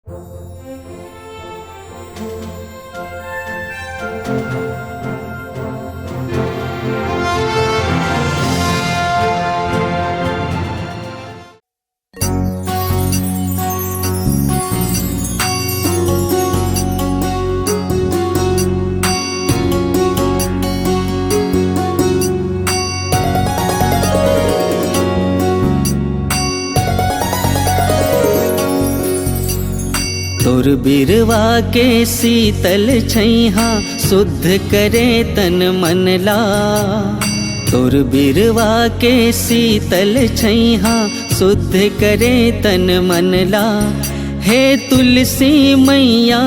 तोर बिरवा के शीतल छैहा शुद्ध करे तन मन ला। तोर बिरवा के शीतल छैहा शुद्ध करे तन मन ला। हे तुलसी मैया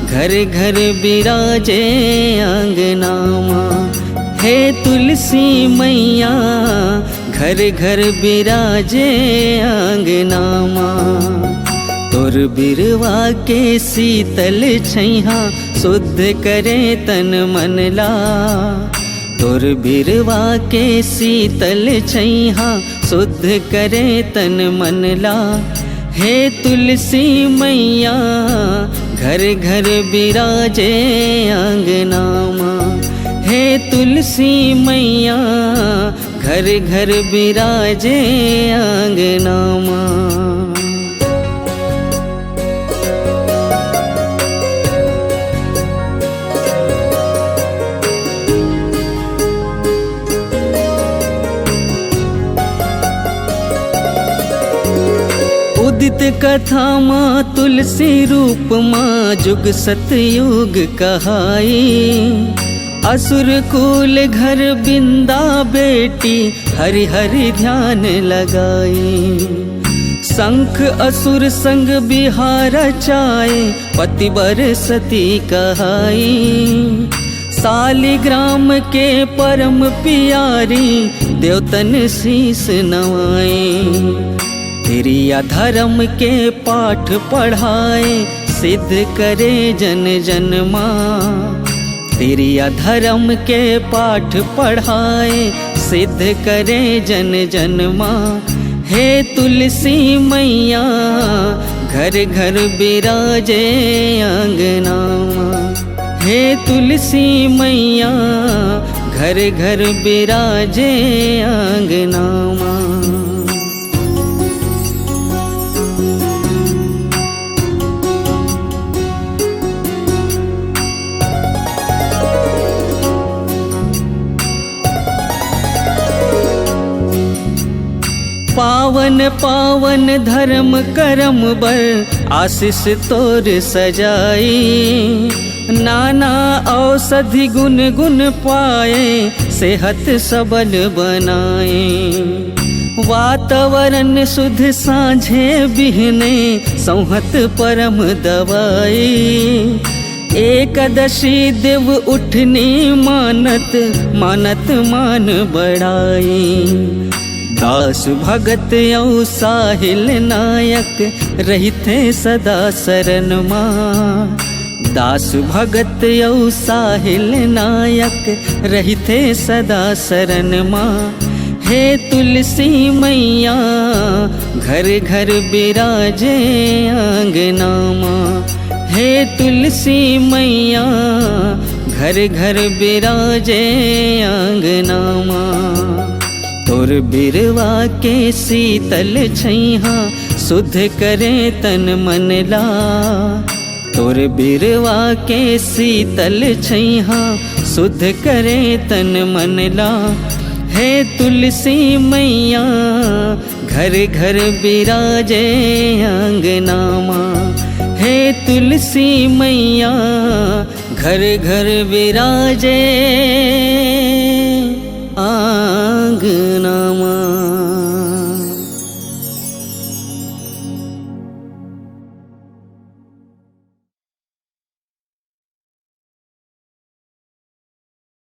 घर घर बिराजे आंगना माँ। हे तुलसी मैया घर घर बिराजे आंगना माँ। तोर बिरवा के शीतल छैहा शुद्ध करे तन मन ला। तोर बिरवा के शीतल छैहा शुद्ध करे तन मन ला। हे तुलसी मैया घर घर बिराजे आंगना माँ। हे तुलसी मैया घर घर बिराजे आंगना माँ। उदित कथा माँ तुलसी रूप माँ जुग सतयुग कहाई। असुर कुल घर बिंदा बेटी हरि हरि ध्यान लगाई। शंख असुर संग बिहार चाए पतिवर सती कहाई। सालिग्राम के परम प्यारी देवतन शीस नवाए। तेरी अधर्म के पाठ पढ़ाए सिद्ध करे जन जन माँ। तेरी अधर्म के पाठ पढ़ाए सिद्ध करे जन जन माँ। हे तुलसी मैया घर घर बिराजे आंगना माँ। हे तुलसी मैया घर घर बिराजे आंगना माँ। पावन पावन धर्म करम बर आशीष तोर सजाई। नाना औषधि गुण गुण पाए सेहत सबल बनाए। वातावरण शुद्ध साँझे बिहने संहत परम दवाई। एकदशी देव उठनी मानत मानत मान बढ़ाई। दास भगत औ साहिल नायक रहते सदा शरण माँ। दास भगत औ साहिल नायक रहते सदा शरण माँ। हे तुलसी मैया घर घर बिराजे आंगना माँ। हे तुलसी मैया घर घर बिराजे आंगना माँ। तोर बिरवा के शीतल छैहा शुद्ध करे तन मन ला। तोर बिरवा के शीतल छैहा शुद्ध करे तन मन ला। हे तुलसी मैया घर घर बिराजे आंगना माँ। हे तुलसी मैया घर घर बिराजे आंगना।